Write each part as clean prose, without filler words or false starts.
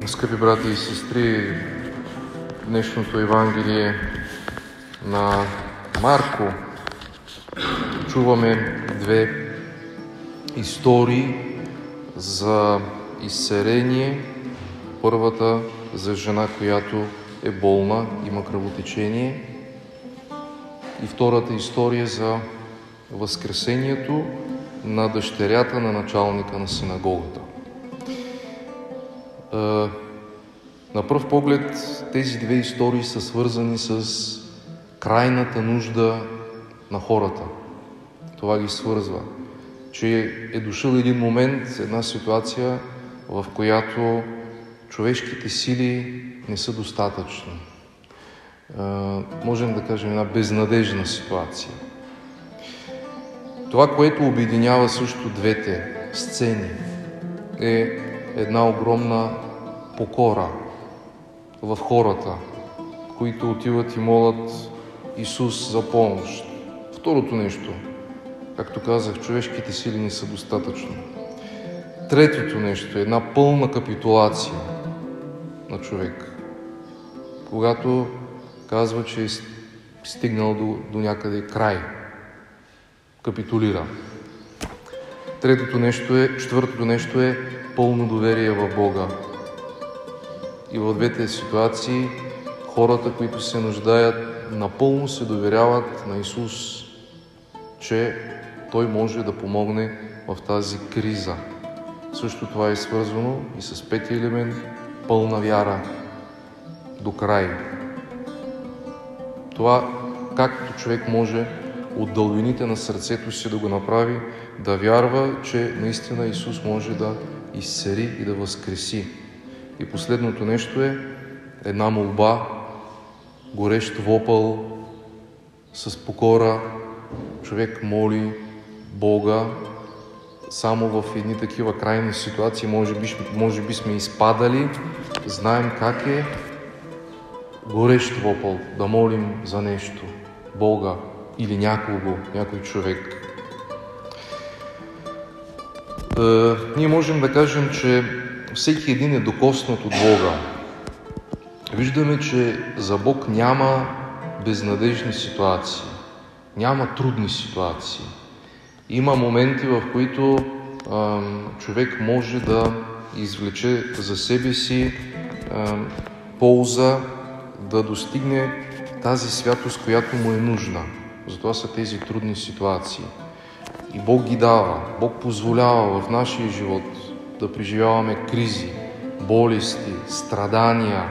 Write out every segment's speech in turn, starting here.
Скъпи брати и сестри, днешното Евангелие на Марко чуваме две истории за изцеление. Първата за жена, която е болна, има кръвотечение. И втората история за възкресението на дъщерята на началника на синагогата. На пръв поглед тези две истории са свързани с крайната нужда на хората. Това ги свързва, че е дошъл един момент, една ситуация, в която човешките сили не са достатъчни. Можем да кажем една безнадежна ситуация. Това, което обединява също двете сцени, е една огромна покора в хората, които отиват и молят Исус за помощ. Второто нещо, както казах, човешките сили не са достатъчни. Третото нещо е една пълна капитулация на човек, когато казва, че е стигнал до някъде край. Капитулира. Четвъртото нещо е пълно доверие в Бога. И в двете ситуации хората, които се нуждаят, напълно се доверяват на Исус, че Той може да помогне в тази криза. Също това е свързано и с петия елемент – пълна вяра до край. Това, както човек може от дълбините на сърцето си да го направи, да вярва, че наистина Исус може да изцели и да възкреси. И последното нещо е една молба, горещ вопъл с покора. Човек моли Бога. Само в едни такива крайни ситуации може би сме изпадали. Знаем как е горещ вопъл, да молим за нещо. Бога или някой човек. Ние можем да кажем, че всеки един е докоснат от Бога. Виждаме, че за Бог няма безнадежни ситуации, няма трудни ситуации. Има моменти, в които човек може да извлече за себе си полза, да достигне тази святост, която му е нужна. Затова са тези трудни ситуации. И Бог ги дава, Бог позволява в нашия живот да преживяваме кризи, болести, страдания,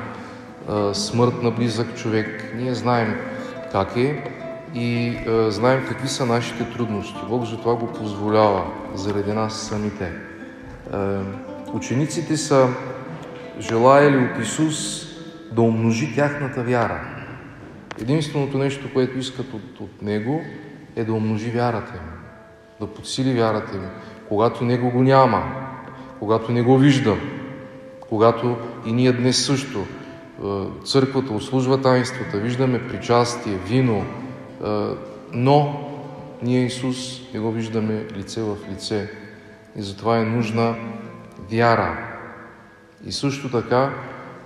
смърт на близък човек. Ние знаем как е и знаем какви са нашите трудности. Бог затова го позволява заради нас самите. Учениците са желаели от Исус да умножи тяхната вяра. Единственото нещо, което искат от Него, е да умножи вярата им, да подсили вярата им, когато Него го няма, когато не го виждам, когато и ние днес също църквата отслужва таинствата, виждаме причастие, вино, но ние Исус не го виждаме лице в лице и затова е нужна вяра. И също така,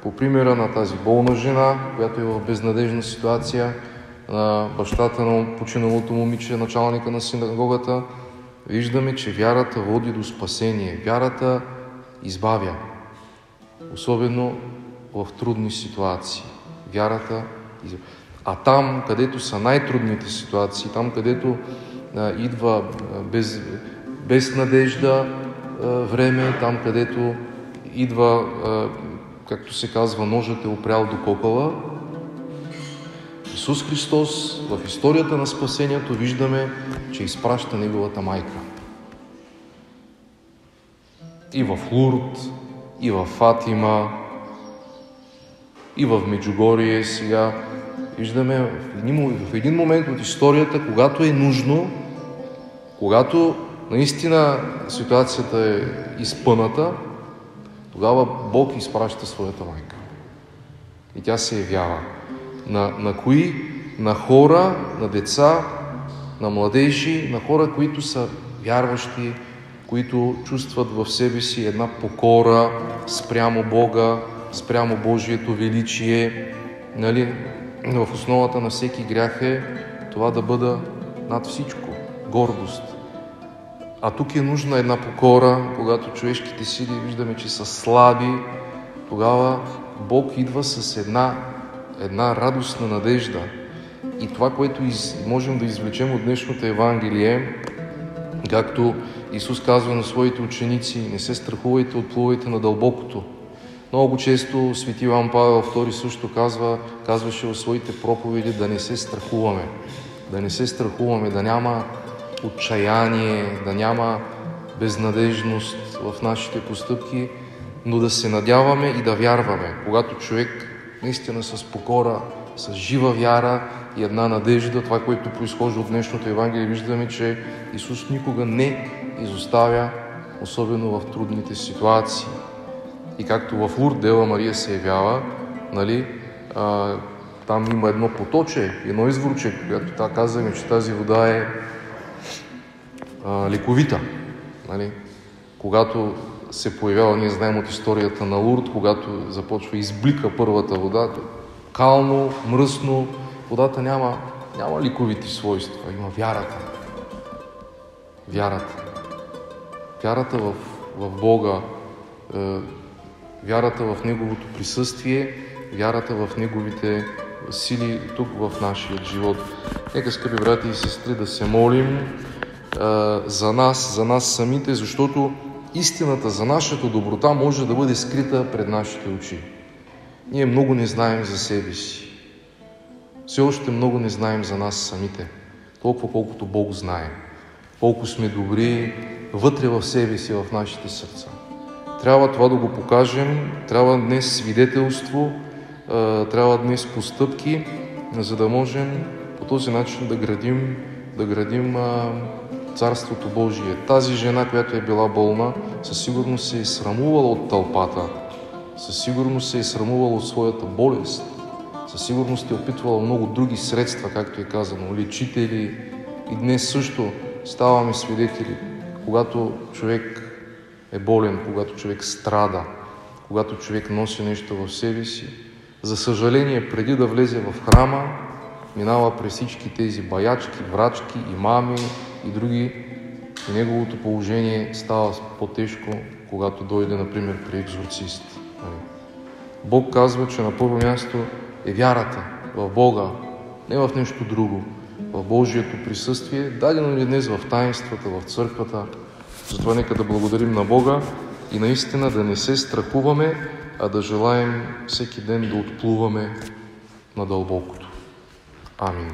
по примера на тази болна жена, която е в безнадежна ситуация, на бащата на починалото момиче, началника на синагогата, виждаме, че вярата води до спасение. Вярата избавя, особено в трудни ситуации. Вярата избавя. А там, където са най-трудните ситуации, там, където идва без надежда време, там, където идва, както се казва, ножът е опрял до кокала, Исус Христос в историята на спасението виждаме, че изпраща Неговата майка. И в Лурд, и в Фатима, и в Меджугорие сега. Виждаме в един момент от историята, когато е нужно, когато наистина ситуацията е изпъната, тогава Бог изпраща своята майка. И тя се явява. На кои? На хора, на деца, на младежи, на хора, които са вярващи, които чувстват в себе си една покора спрямо Бога, спрямо Божието величие. Нали? В основата на всеки грях е това да бъда над всичко. Гордост. А тук е нужна една покора, когато човешките сили виждаме, че са слаби, тогава Бог идва с една радостна надежда. И това, което можем да извлечем от днешното Евангелие, както Исус казва на своите ученици: не се страхувайте, отплувайте на дълбокото. Много често свети Йоан Павел II също казваше в своите проповеди да не се страхуваме. Да не се страхуваме, да няма отчаяние, да няма безнадежност в нашите постъпки, но да се надяваме и да вярваме. Когато човек наистина с покора, с жива вяра и една надежда, това, което произхожда от днешното Евангелие, виждаме, че Исус никога не изоставя, особено в трудните ситуации. И както в Лурд Дева Мария се явява, нали, там има едно поточе, едно изворче, когато казваме, че тази вода е лековита. Нали? Когато се появява, ние знаем от историята на Лурд, когато започва изблика първата вода, кално, мръсно, водата няма ликовити свойства, има вярата. Вярата в Бога, вярата в Неговото присъствие, вярата в Неговите сили тук в нашия живот. Нека, скъпи брати и сестри, да се молим за нас самите, защото истината за нашата доброта може да бъде скрита пред нашите очи. Ние много не знаем за себе си. Все още много не знаем за нас самите. Толкова колкото Бог знае. Колко сме добри вътре в себе си, в нашите сърца. Трябва това да го покажем, трябва днес свидетелство, трябва днес постъпки, за да можем по този начин да градим Царството Божие. Тази жена, която е била болна, със сигурност се е срамувала от тълпата, със сигурност се е срамувала от своята болест, със сигурност е опитвала много други средства, както е казано, лечители. И днес също ставаме свидетели, когато човек е болен, когато човек страда, когато човек носи нещо в себе си. За съжаление, преди да влезе в храма, минава през всички тези баячки, врачки, имами и други, и неговото положение става по-тежко, когато дойде, например, при екзорцист. Бог казва, че на първо място е вярата в Бога, не в нещо друго, в Божието присъствие, дадено ли днес в таинствата, в църквата. Затова нека да благодарим на Бога и наистина да не се страхуваме, а да желаем всеки ден да отплуваме на дълбокото. Амин.